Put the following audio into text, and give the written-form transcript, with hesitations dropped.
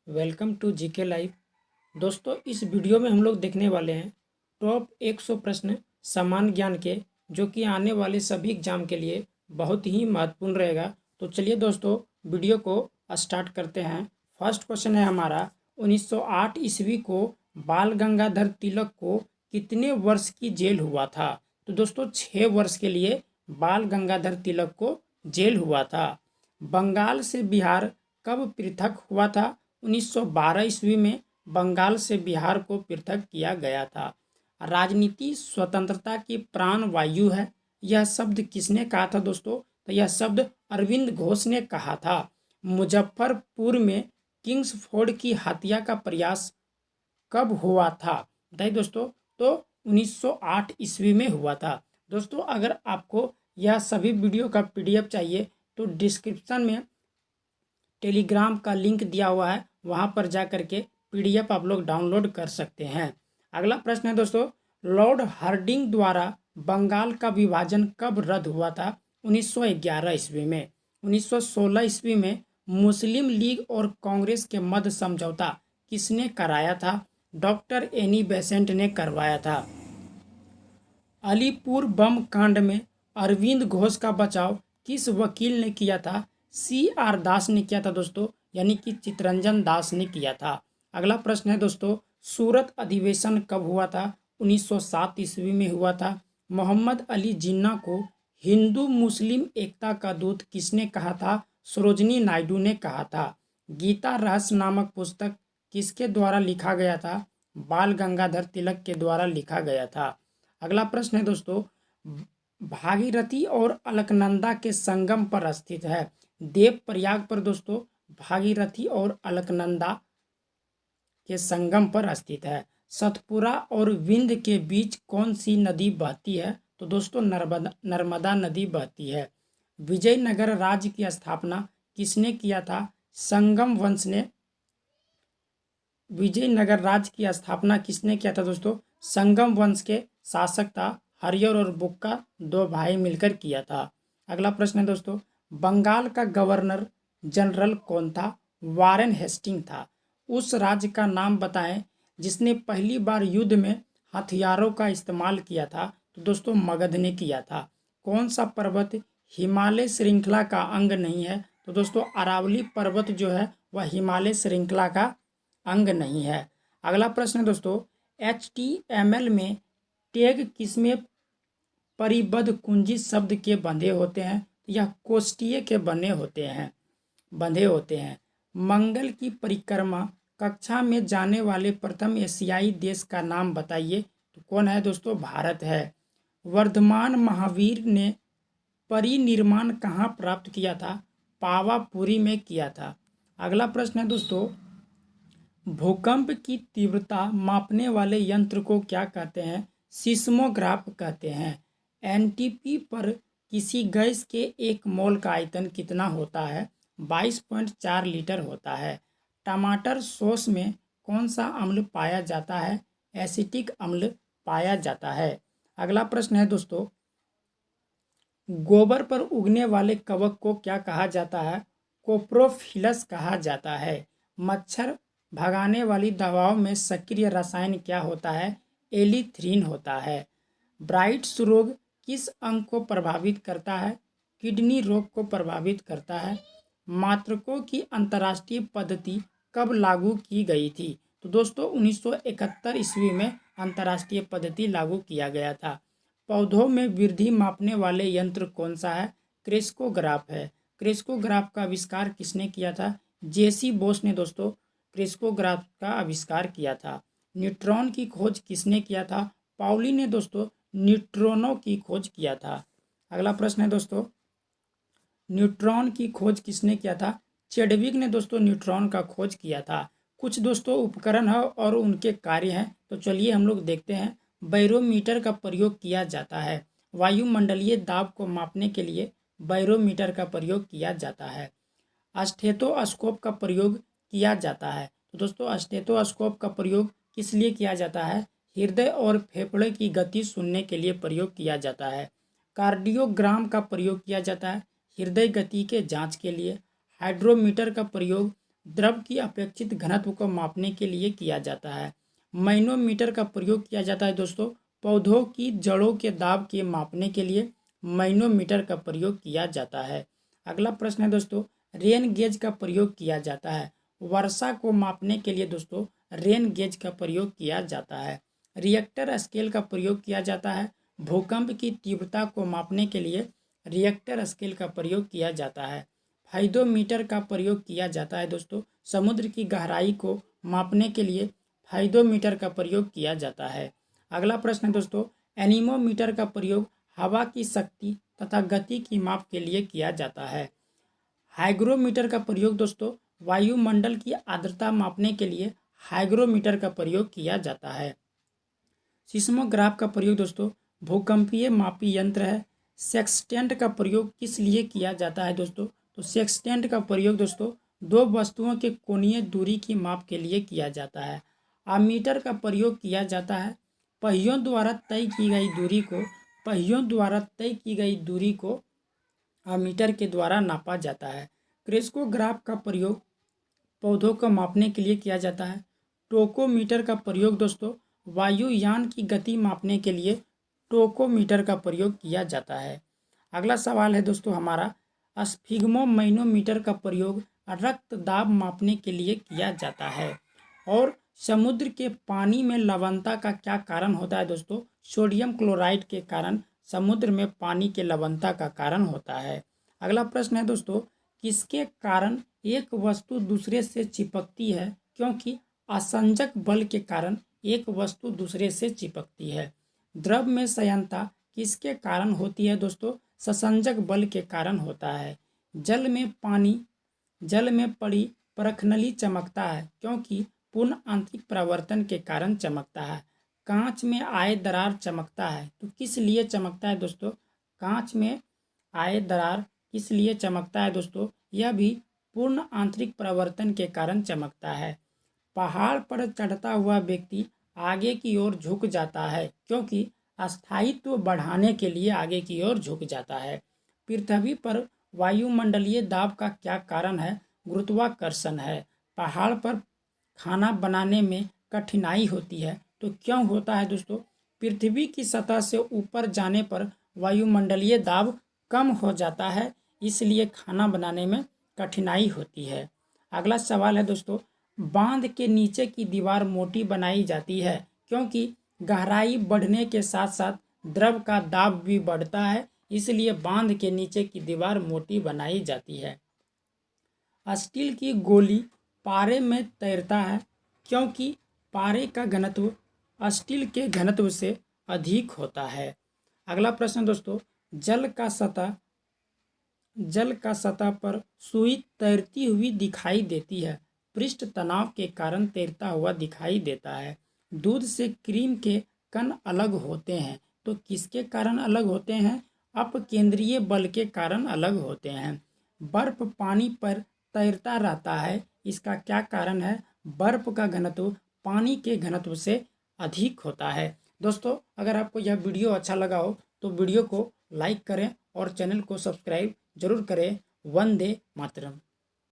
Welcome to GK live. दोस्तों, इस video में हम लोग देखने वाले हैं टॉप 100 प्रश्न सामान्य ज्ञान के, जो कि आने वाले सभी एग्जाम के लिए बहुत ही महत्वपूर्ण रहेगा। तो चलिए दोस्तों, वीडियो को स्टार्ट करते हैं। फर्स्ट क्वेश्चन है हमारा, 1908 ईस्वी को बाल गंगाधर तिलक को कितने वर्ष की जेल हुआ था? तो दोस्तों, 6 वर्ष के लिए बाल गंगाधर तिलक को जेल हुआ था। बंगाल से बिहार कब पृथक हुआ था? 1912 ईस्वी में बंगाल से बिहार को पृथक किया गया था। राजनीति स्वतंत्रता की प्राण वायु है, यह शब्द किसने कहा था दोस्तों? तो यह शब्द अरविंद घोष ने कहा था। मुजफ्फरपुर में किंग्सफोर्ड की हत्या का प्रयास कब हुआ था? बताइए दोस्तों। तो 1908 ईस्वी में हुआ था। दोस्तों, अगर आपको यह सभी वीडियो का पीडीएफ चाहिए तो डिस्क्रिप्शन में टेलीग्राम का लिंक दिया हुआ है, वहाँ पर जा करके पीडीएफ आप लोग डाउनलोड कर सकते हैं। अगला प्रश्न है दोस्तों, लॉर्ड हार्डिंग द्वारा बंगाल का विभाजन कब रद्द हुआ था? 1911 ईस्वी में। 1916 ईस्वी में मुस्लिम लीग और कांग्रेस के मध्य समझौता किसने कराया था? डॉक्टर एनी बेसेंट ने करवाया था। अलीपुर बम कांड में अरविंद घोष का बचाव किस वकील ने किया था? CR दास ने किया था दोस्तों, यानी कि चितरंजन दास ने किया था। अगला प्रश्न है दोस्तों, सूरत अधिवेशन कब हुआ था? 1907 ईस्वी में हुआ था। मोहम्मद अली जिन्ना को हिंदू मुस्लिम एकता का दूत किसने कहा था? सरोजनी नायडू ने कहा था। गीता रहस्य नामक पुस्तक किसके द्वारा लिखा गया था? बाल गंगाधर तिलक के द्वारा लिखा गया था। अगला प्रश्न है दोस्तों, भागीरथी और अलकनंदा के संगम पर स्थित है। देव प्रयाग पर दोस्तों भागीरथी और अलकनंदा के संगम पर स्थित है। सतपुरा और विंध्य के बीच कौन सी नदी बहती है? तो दोस्तों नर्मदा नदी बहती है। विजयनगर राज्य की स्थापना किसने किया था? संगम वंश ने विजयनगर राज्य की स्थापना किसने किया था दोस्तों? संगम वंश के शासक था हरियर और बुक्का, 2 भाई मिलकर किया था। अगला प्रश्न है दोस्तों, बंगाल का गवर्नर जनरल कौन था? वारेन हेस्टिंग था। उस राज्य का नाम बताएं जिसने पहली बार युद्ध में हथियारों का इस्तेमाल किया था? तो दोस्तों मगध ने किया था। कौन सा पर्वत हिमालय श्रृंखला का अंग नहीं है? तो दोस्तों अरावली पर्वत जो है वह हिमालय श्रृंखला का अंग नहीं है। अगला प्रश्न है दोस्तों, HTML में टैग किसमें परिबद्ध कुंजी शब्द के बंधे होते हैं? यह कोष्ठीय के बंधे होते हैं। मंगल की परिक्रमा कक्षा में जाने वाले प्रथम एशियाई देश का नाम बताइए। तो कौन है दोस्तों? भारत है। वर्धमान महावीर ने परिनिर्माण कहाँ प्राप्त किया था? पावापुरी में किया था। अगला प्रश्न है दोस्तों, भूकंप की तीव्रता मापने वाले यंत्र को क्या कहते हैं? सिस्मोग्राफ कहते हैं। एनटीपी पर किसी गैस के 1 मोल का आयतन कितना होता है? 22.4 लीटर होता है। टमाटर सॉस में कौन सा अम्ल पाया जाता है? एसिटिक अम्ल पाया जाता है। अगला प्रश्न है दोस्तों, गोबर पर उगने वाले कवक को क्या कहा जाता है? कोप्रोफिलस कहा जाता है। मच्छर भगाने वाली दवाओं में सक्रिय रसायन क्या होता है? एलिथ्रीन होता है। ब्राइट्स रोग किस अंग को प्रभावित करता है? किडनी रोग को प्रभावित करता है। मात्रकों की अंतर्राष्ट्रीय पद्धति कब लागू की गई थी? तो दोस्तों 1971 ईस्वी में अंतर्राष्ट्रीय पद्धति लागू किया गया था। पौधों में वृद्धि मापने वाले यंत्र कौन सा है? क्रेस्कोग्राफ है। क्रेस्कोग्राफ का आविष्कार किसने किया था? जेसी बोस ने दोस्तों क्रेस्कोग्राफ का आविष्कार किया था। न्यूट्रॉन की खोज किसने किया था? पाउली ने दोस्तों न्यूट्रॉनों की खोज किया था। अगला प्रश्न है दोस्तों, न्यूट्रॉन की खोज किसने किया था? चेडविक ने दोस्तों न्यूट्रॉन का खोज किया था। कुछ दोस्तों उपकरण है और उनके कार्य हैं, तो चलिए हम लोग देखते हैं। बैरोमीटर का प्रयोग किया जाता है। वायुमंडलीय दाब को मापने के लिए बैरोमीटर का प्रयोग किया जाता है। स्टेथोस्कोप का प्रयोग किया जाता है। तो दोस्तों स्टेथोस्कोप का प्रयोग किस लिए किया जाता है? हृदय और फेफड़े की गति सुनने के लिए प्रयोग किया जाता है। कार्डियोग्राम का प्रयोग किया जाता है हृदय गति के जांच के लिए। हाइड्रोमीटर का प्रयोग द्रव की अपेक्षित घनत्व को मापने के लिए किया जाता है। मैनोमीटर का प्रयोग किया जाता है दोस्तों पौधों की जड़ों के दाब के मापने के लिए मैनोमीटर का प्रयोग किया जाता है। अगला प्रश्न है दोस्तों, रेन गेज का प्रयोग किया जाता है। वर्षा को मापने के लिए दोस्तों रेन गेज का प्रयोग किया जाता है। रिएक्टर स्केल का प्रयोग किया जाता है। भूकंप की तीव्रता को मापने के लिए रिएक्टर स्केल का प्रयोग किया जाता है। फाइडोमीटर का प्रयोग किया जाता है दोस्तों समुद्र की गहराई को मापने के लिए फाइडोमीटर का प्रयोग किया जाता है। अगला प्रश्न है दोस्तों, एनीमोमीटर का प्रयोग हवा की शक्ति तथा गति की माप के लिए किया जाता है। हाइग्रोमीटर का प्रयोग दोस्तों वायुमंडल की आर्द्रता मापने के लिए हाइग्रोमीटर का प्रयोग किया जाता है। सिस्मोग्राफ का प्रयोग दोस्तों भूकंपीय मापी यंत्र है। सेक्सटेंट का प्रयोग किस लिए किया जाता है दोस्तों? तो सेक्सटेंट का प्रयोग दोस्तों दो वस्तुओं के कोणीय दूरी की माप के लिए किया जाता है। अमीटर का प्रयोग किया जाता है पहियों द्वारा तय की गई दूरी को अमीटर के द्वारा नापा जाता है। क्रेस्कोग्राफ का प्रयोग पौधों को मापने के लिए किया जाता है। टोकोमीटर का प्रयोग दोस्तों वायुयान की गति मापने के लिए टोकोमीटर का प्रयोग किया जाता है। अगला सवाल है दोस्तों हमारा, स्फिग्मोमैनोमीटर का प्रयोग रक्त दाब मापने के लिए किया जाता है। और समुद्र के पानी में लवणता का क्या कारण होता है दोस्तों? सोडियम क्लोराइड के कारण समुद्र में पानी के लवणता का कारण होता है। अगला प्रश्न है दोस्तों, किसके कारण एक वस्तु दूसरे से चिपकती है? क्योंकि असंजक बल के कारण एक वस्तु दूसरे से चिपकती है। द्रव में संयंत्रता किसके कारण होती है दोस्तों? ससंजक बल के कारण होता है। जल में पड़ी परखनली चमकता है क्योंकि पूर्ण आंतरिक परावर्तन के कारण चमकता है। कांच में आए दरार चमकता है तो किस लिए चमकता है दोस्तों? कांच में आए दरार किस लिए चमकता है दोस्तों? यह भी पूर्ण आंतरिक परावर्तन के कारण चमकता है। पहाड़ पर चढ़ता हुआ व्यक्ति आगे की ओर झुक जाता है क्योंकि स्थायित्व बढ़ाने के लिए आगे की ओर झुक जाता है। पृथ्वी पर वायुमंडलीय दाब का क्या कारण है? गुरुत्वाकर्षण है। पहाड़ पर खाना बनाने में कठिनाई होती है तो क्यों होता है दोस्तों? पृथ्वी की सतह से ऊपर जाने पर वायुमंडलीय दाब कम हो जाता है, इसलिए खाना बनाने में कठिनाई होती है। अगला सवाल है दोस्तों, बांध के नीचे की दीवार मोटी बनाई जाती है क्योंकि गहराई बढ़ने के साथ साथ द्रव का दाब भी बढ़ता है, इसलिए बांध के नीचे की दीवार मोटी बनाई जाती है। स्टील की गोली पारे में तैरता है क्योंकि पारे का घनत्व स्टील के घनत्व से अधिक होता है। अगला प्रश्न दोस्तों, जल का सतह पर सुई तैरती हुई दिखाई देती है, पृष्ठ तनाव के कारण तैरता हुआ दिखाई देता है। दूध से क्रीम के कण अलग होते हैं तो किसके कारण अलग होते हैं? अपकेंद्रीय बल के कारण अलग होते हैं। बर्फ पानी पर तैरता रहता है, इसका क्या कारण है? बर्फ का घनत्व पानी के घनत्व से अधिक होता है। दोस्तों अगर आपको यह वीडियो अच्छा लगा हो तो वीडियो को लाइक करें और चैनल को सब्सक्राइब जरूर करें। वंदे मातरम।